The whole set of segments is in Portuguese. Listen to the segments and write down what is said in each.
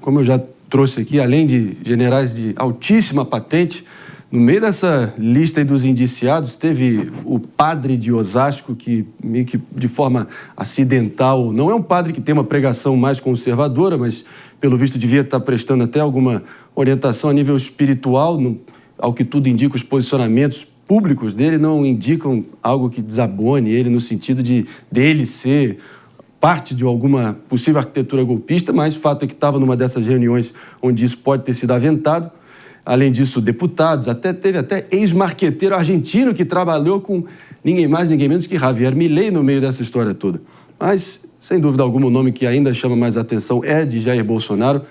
como eu já trouxe aqui, além de generais de altíssima patente, no meio dessa lista aí dos indiciados, teve o padre de Osasco, que meio que de forma acidental, não é um padre que tem uma pregação mais conservadora, mas pelo visto devia estar prestando até alguma orientação a nível espiritual, ao que tudo indica, os posicionamentos públicos dele não indicam algo que desabone ele no sentido de dele ser parte de alguma possível arquitetura golpista, mas o fato é que estava numa dessas reuniões onde isso pode ter sido aventado. Além disso, deputados, teve até ex-marqueteiro argentino que trabalhou com ninguém mais, ninguém menos que Javier Milei no meio dessa história toda. Mas, sem dúvida alguma, o nome que ainda chama mais atenção é de Jair Bolsonaro.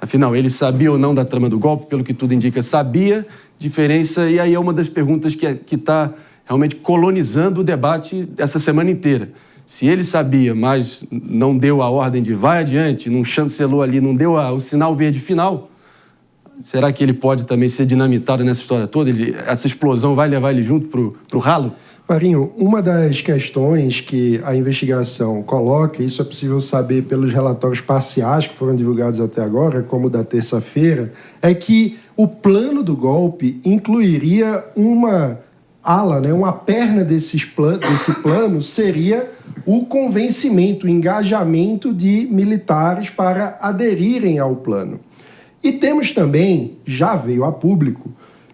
Afinal, ele sabia ou não da trama do golpe? Pelo que tudo indica, sabia. Diferença, e aí é uma das perguntas que está realmente colonizando o debate essa semana inteira. Se ele sabia, mas não deu a ordem de vai adiante, não chancelou ali, não deu o sinal verde final, será que ele pode também ser dinamitado nessa história toda? Essa explosão vai levar ele junto para o ralo? Marinho, uma das questões que a investigação coloca, isso é possível saber pelos relatórios parciais que foram divulgados até agora, como o da terça-feira, é que o plano do golpe incluiria uma ala, uma perna desse plano seria o convencimento, o engajamento de militares para aderirem ao plano. E temos também, já veio a público,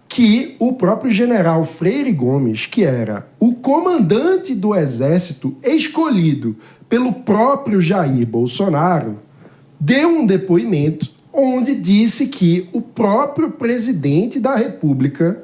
que o próprio general Freire Gomes, que era o comandante do exército escolhido pelo próprio Jair Bolsonaro, deu um depoimento onde disse que o próprio presidente da República,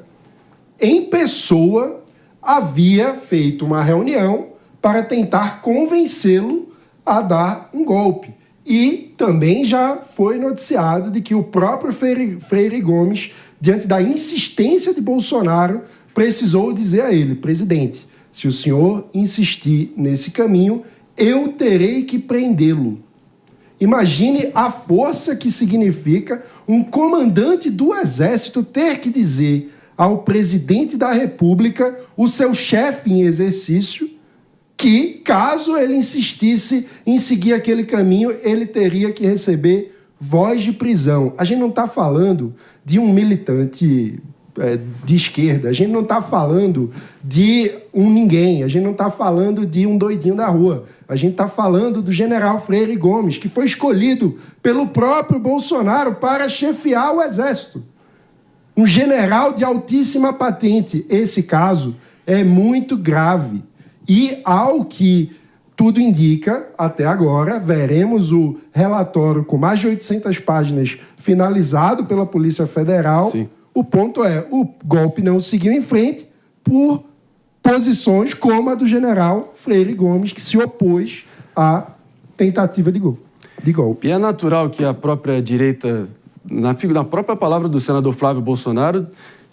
em pessoa, havia feito uma reunião para tentar convencê-lo a dar um golpe. E também já foi noticiado de que o próprio Freire Gomes, diante da insistência de Bolsonaro, precisou dizer a ele: presidente, se o senhor insistir nesse caminho, eu terei que prendê-lo. Imagine a força que significa um comandante do exército ter que dizer ao presidente da República, o seu chefe em exercício, que, caso ele insistisse em seguir aquele caminho, ele teria que receber voz de prisão. A gente não está falando de um militante de esquerda, a gente não está falando de um ninguém, a gente não está falando de um doidinho da rua, a gente está falando do general Freire Gomes, que foi escolhido pelo próprio Bolsonaro para chefiar o exército. Um general de altíssima patente. Esse caso é muito grave. E, ao que tudo indica, até agora, veremos o relatório com mais de 800 páginas finalizado pela Polícia Federal. Sim. O ponto é, o golpe não seguiu em frente por posições como a do general Freire Gomes, que se opôs à tentativa de golpe. E é natural que a própria direita, na própria palavra do senador Flávio Bolsonaro,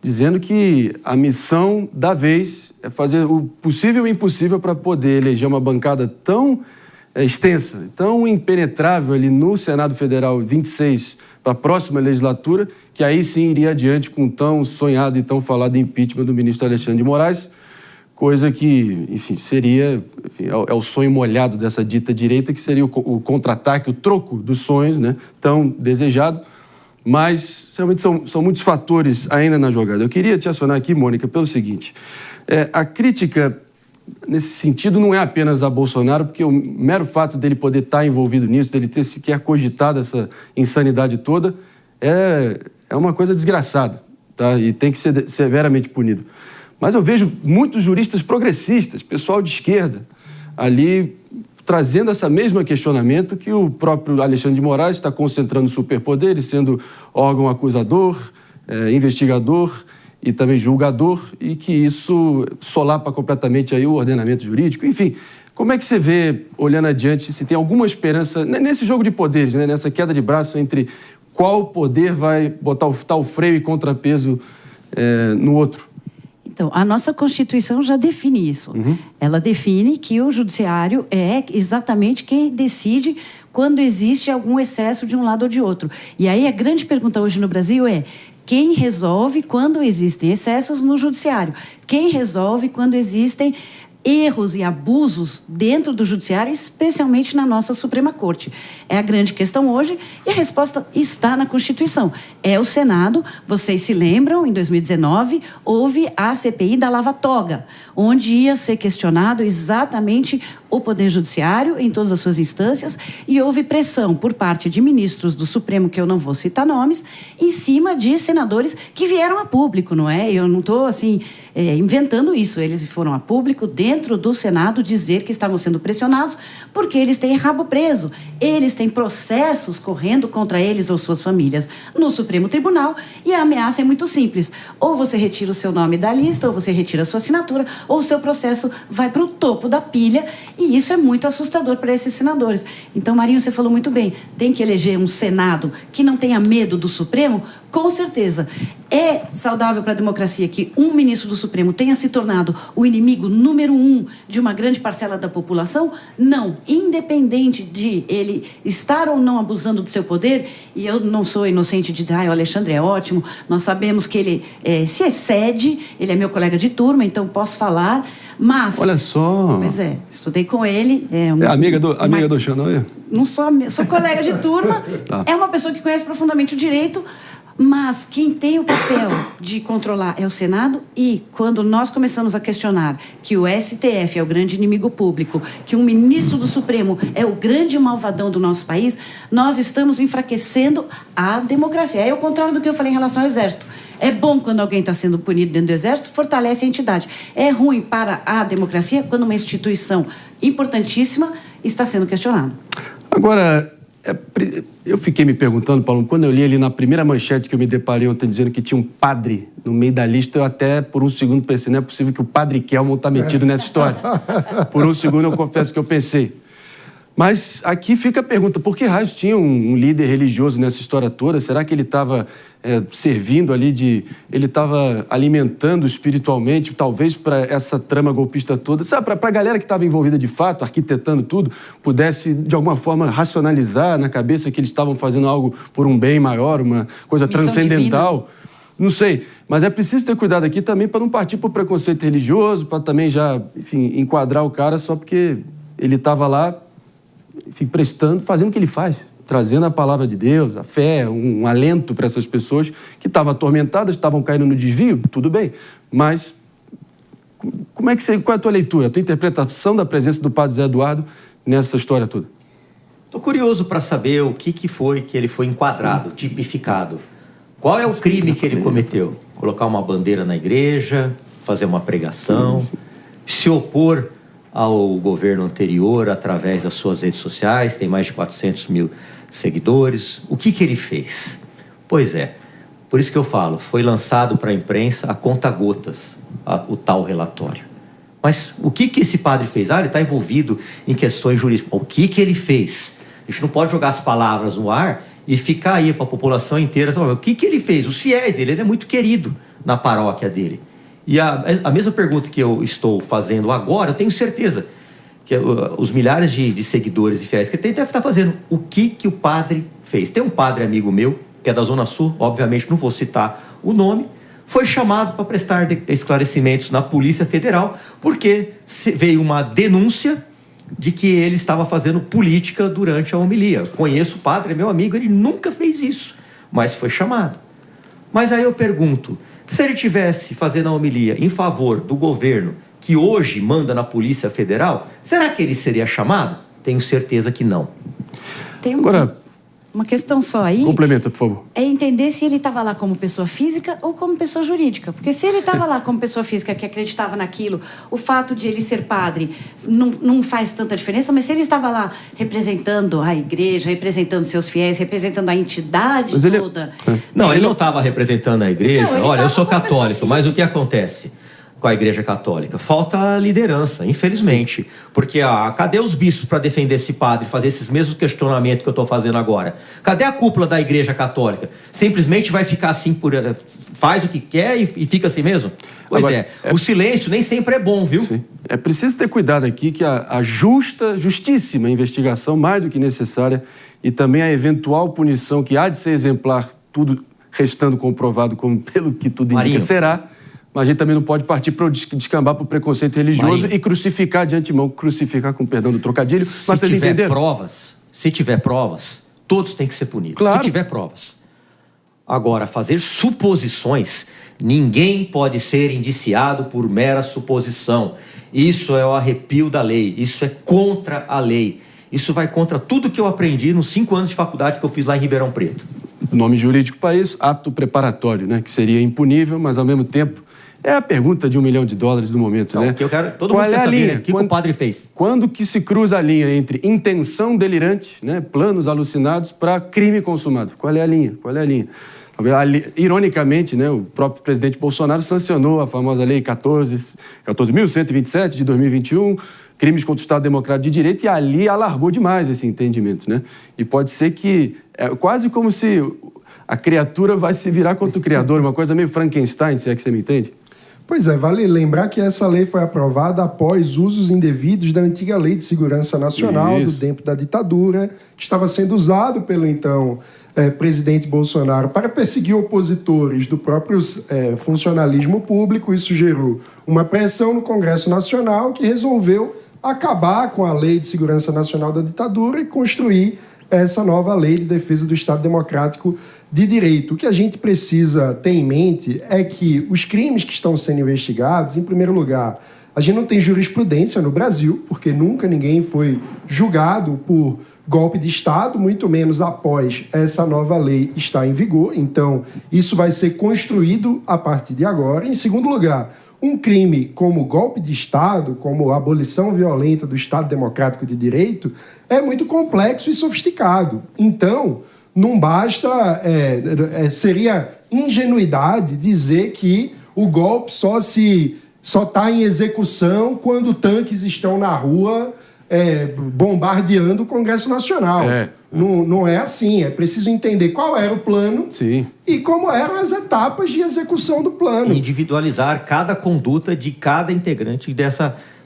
dizendo que a missão da vez é fazer o possível e o impossível para poder eleger uma bancada tão extensa, tão impenetrável ali no Senado Federal 26 para a próxima legislatura, que aí sim iria adiante com tão sonhado e tão falado impeachment do ministro Alexandre de Moraes, coisa que, enfim, seria é o sonho molhado dessa dita direita, que seria o contra-ataque, o troco dos sonhos, né, tão desejado. Mas, realmente, são muitos fatores ainda na jogada. Eu queria te acionar aqui, Mônica, pelo seguinte. A crítica, nesse sentido, não é apenas a Bolsonaro, porque o mero fato dele poder estar envolvido nisso, dele ter sequer cogitado essa insanidade toda, é uma coisa desgraçada, tá? E tem que ser severamente punido. Mas eu vejo muitos juristas progressistas, pessoal de esquerda, ali trazendo esse mesmo questionamento que o próprio Alexandre de Moraes está concentrando superpoderes, sendo órgão acusador, investigador e também julgador, e que isso solapa completamente aí o ordenamento jurídico. Enfim, como é que você vê, olhando adiante, se tem alguma esperança nesse jogo de poderes, né, nessa queda de braço entre qual poder vai botar o freio e contrapeso no outro? Então, a nossa Constituição já define isso. Uhum. Ela define que o judiciário é exatamente quem decide quando existe algum excesso de um lado ou de outro. E aí a grande pergunta hoje no Brasil é: quem resolve quando existem excessos no judiciário? Quem resolve quando existem erros e abusos dentro do judiciário, especialmente na nossa Suprema Corte. É a grande questão hoje e a resposta está na Constituição. É o Senado, vocês se lembram, em 2019, houve a CPI da Lava Toga, onde ia ser questionado exatamente o Poder Judiciário em todas as suas instâncias e houve pressão por parte de ministros do Supremo, que eu não vou citar nomes, em cima de senadores que vieram a público, não é? Eu não estou, assim, inventando isso. Eles foram a público dentro do Senado dizer que estavam sendo pressionados porque eles têm rabo preso. Eles têm processos correndo contra eles ou suas famílias no Supremo Tribunal e a ameaça é muito simples. Ou você retira o seu nome da lista, ou você retira a sua assinatura, ou o seu processo vai para o topo da pilha. E isso é muito assustador para esses senadores. Então, Marinho, você falou muito bem, tem que eleger um Senado que não tenha medo do Supremo? Com certeza. É saudável para a democracia que um ministro do Supremo tenha se tornado o inimigo número 1 de uma grande parcela da população? Não. Independente de ele estar ou não abusando do seu poder, e eu não sou inocente de dizer, o Alexandre é ótimo, nós sabemos que ele se excede, ele é meu colega de turma, então posso falar, mas... Olha só... Pois é, estudei com ele. É amiga do Xandão? Não sou colega de turma, tá. É uma pessoa que conhece profundamente o direito, mas quem tem o papel de controlar é o Senado e quando nós começamos a questionar que o STF é o grande inimigo público, que um ministro do Supremo é o grande malvadão do nosso país, nós estamos enfraquecendo a democracia. É o contrário do que eu falei em relação ao Exército. É bom quando alguém está sendo punido dentro do Exército, fortalece a entidade. É ruim para a democracia quando uma instituição importantíssima está sendo questionada. Agora... eu fiquei me perguntando, Paulo, quando eu li ali na primeira manchete que eu me deparei ontem dizendo que tinha um padre no meio da lista, eu até por um segundo pensei, não é possível que o padre Kelman está metido nessa história. Por um segundo eu confesso que eu pensei. Mas aqui fica a pergunta, por que raios tinha um líder religioso nessa história toda? Será que ele estava servindo ali ele estava alimentando espiritualmente, talvez para essa trama golpista toda, sabe, para a galera que estava envolvida de fato, arquitetando tudo, pudesse de alguma forma racionalizar na cabeça que eles estavam fazendo algo por um bem maior, uma coisa missão transcendental. Divina. Não sei, mas é preciso ter cuidado aqui também para não partir para o preconceito religioso, para também já, enfim, enquadrar o cara só porque ele estava lá, enfim, fazendo o que ele faz, trazendo a palavra de Deus, a fé, um alento para essas pessoas que estavam atormentadas, estavam caindo no desvio, tudo bem, mas qual é a tua leitura, a tua interpretação da presença do padre Zé Eduardo nessa história toda? Estou curioso para saber o que foi que ele foi enquadrado, tipificado. Qual é o crime que ele cometeu? Colocar uma bandeira na igreja, fazer uma pregação, se opor ao governo anterior através das suas redes sociais, tem mais de 400 mil seguidores. O que ele fez? Pois é, por isso que eu falo, foi lançado para a imprensa a conta-gotas, o tal relatório. Mas o que esse padre fez? Ele está envolvido em questões jurídicas. O que ele fez? A gente não pode jogar as palavras no ar e ficar aí para a população inteira. O que ele fez? Os fiéis dele, ele é muito querido na paróquia dele. E a mesma pergunta que eu estou fazendo agora, eu tenho certeza que os milhares de seguidores e fiéis que ele tem, deve estar fazendo. O que o padre fez? Tem um padre amigo meu, que é da Zona Sul, obviamente não vou citar o nome, foi chamado para prestar esclarecimentos na Polícia Federal, porque veio uma denúncia de que ele estava fazendo política durante a homilia. Conheço o padre, é meu amigo, ele nunca fez isso, mas foi chamado. Mas aí eu pergunto, se ele estivesse fazendo a homilia em favor do governo que hoje manda na Polícia Federal, será que ele seria chamado? Tenho certeza que não. Tem uma questão só aí. Complementa, por favor. É entender se ele estava lá como pessoa física ou como pessoa jurídica. Porque se ele estava lá como pessoa física que acreditava naquilo, o fato de ele ser padre não faz tanta diferença, mas se ele estava lá representando a igreja, representando seus fiéis, representando a entidade toda... Não, ele não estava representando a igreja. Então, olha, eu sou católico, mas o que acontece com a Igreja Católica? Falta liderança, infelizmente. Sim. Porque, cadê os bispos para defender esse padre, fazer esses mesmos questionamentos que eu estou fazendo agora? Cadê a cúpula da Igreja Católica? Simplesmente vai ficar assim, faz o que quer e fica assim mesmo? Pois agora, o silêncio nem sempre é bom, viu? Sim. É preciso ter cuidado aqui que a justíssima investigação, mais do que necessária, e também a eventual punição que há de ser exemplar, tudo restando comprovado como pelo que tudo indica será, mas a gente também não pode partir para descambar para o preconceito religioso e crucificar de antemão, crucificar com perdão do trocadilho. Mas vocês entenderam? Se tiver provas, todos têm que ser punidos. Claro. Se tiver provas. Agora, fazer suposições, ninguém pode ser indiciado por mera suposição. Isso é o arrepio da lei, isso é contra a lei. Isso vai contra tudo que eu aprendi nos 5 anos de faculdade que eu fiz lá em Ribeirão Preto. Nome jurídico para isso, ato preparatório, né? Que seria impunível, mas ao mesmo tempo é a pergunta de $1 milhão do momento, Não, né? que eu quero, todo mundo quer saber, né? O que o padre fez? Quando que se cruza a linha entre intenção delirante, né? Planos alucinados, para crime consumado? Qual é a linha? Qual é a linha? Ironicamente, né, o próprio presidente Bolsonaro sancionou a famosa Lei 14.127 de 2021, crimes contra o Estado Democrático de Direito, e ali alargou demais esse entendimento, né? E pode ser que, quase como se a criatura vai se virar contra o Criador, uma coisa meio Frankenstein, se é que você me entende. Pois é, vale lembrar que essa lei foi aprovada após usos indevidos da antiga Lei de Segurança Nacional, do tempo da ditadura, que estava sendo usado pelo então presidente Bolsonaro para perseguir opositores do próprio funcionalismo público. Isso gerou uma pressão no Congresso Nacional, que resolveu acabar com a Lei de Segurança Nacional da ditadura e construir essa nova Lei de Defesa do Estado Democrático de Direito. O que a gente precisa ter em mente é que os crimes que estão sendo investigados, em primeiro lugar, a gente não tem jurisprudência no Brasil, porque nunca ninguém foi julgado por golpe de Estado, muito menos após essa nova lei estar em vigor. Então, isso vai ser construído a partir de agora. Em segundo lugar, um crime como golpe de Estado, como a abolição violenta do Estado Democrático de Direito, é muito complexo e sofisticado. Então, não basta... seria ingenuidade dizer que o golpe só está em execução quando tanques estão na rua bombardeando o Congresso Nacional. Não é assim. É preciso entender qual era o plano e como eram as etapas de execução do plano. Individualizar cada conduta de cada integrante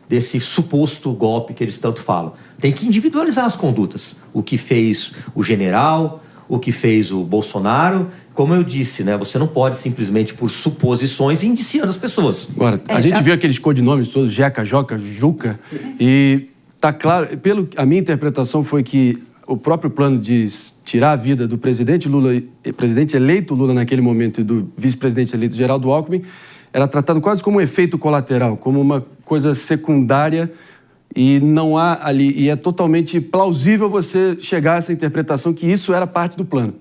desse suposto golpe que eles tanto falam. Tem que individualizar as condutas. O que fez o general, o que fez o Bolsonaro. Como eu disse, né? Você não pode simplesmente por suposições ir indiciando as pessoas. Agora, a gente viu aqueles codinomes todos, Jeca, Joca, Juca, e tá claro, a minha interpretação foi que o próprio plano de tirar a vida do presidente eleito Lula naquele momento e do vice-presidente eleito Geraldo Alckmin era tratado quase como um efeito colateral, como uma coisa secundária, e não há ali, e é totalmente plausível você chegar a essa interpretação que isso era parte do plano.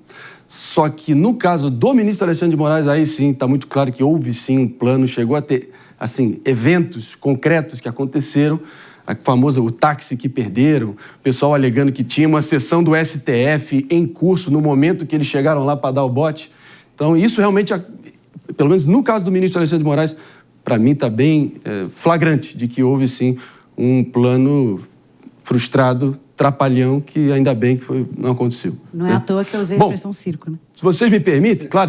Só que no caso do ministro Alexandre de Moraes, aí sim, está muito claro que houve sim um plano, chegou a ter, assim, eventos concretos que aconteceram, a famosa, o táxi que perderam, o pessoal alegando que tinha uma sessão do STF em curso no momento que eles chegaram lá para dar o bote. Então, isso realmente, pelo menos no caso do ministro Alexandre de Moraes, para mim está bem flagrante de que houve sim um plano frustrado, trapalhão, que ainda bem que não aconteceu. Não é à toa que eu usei a expressão circo, né? Se vocês me permitem, claro,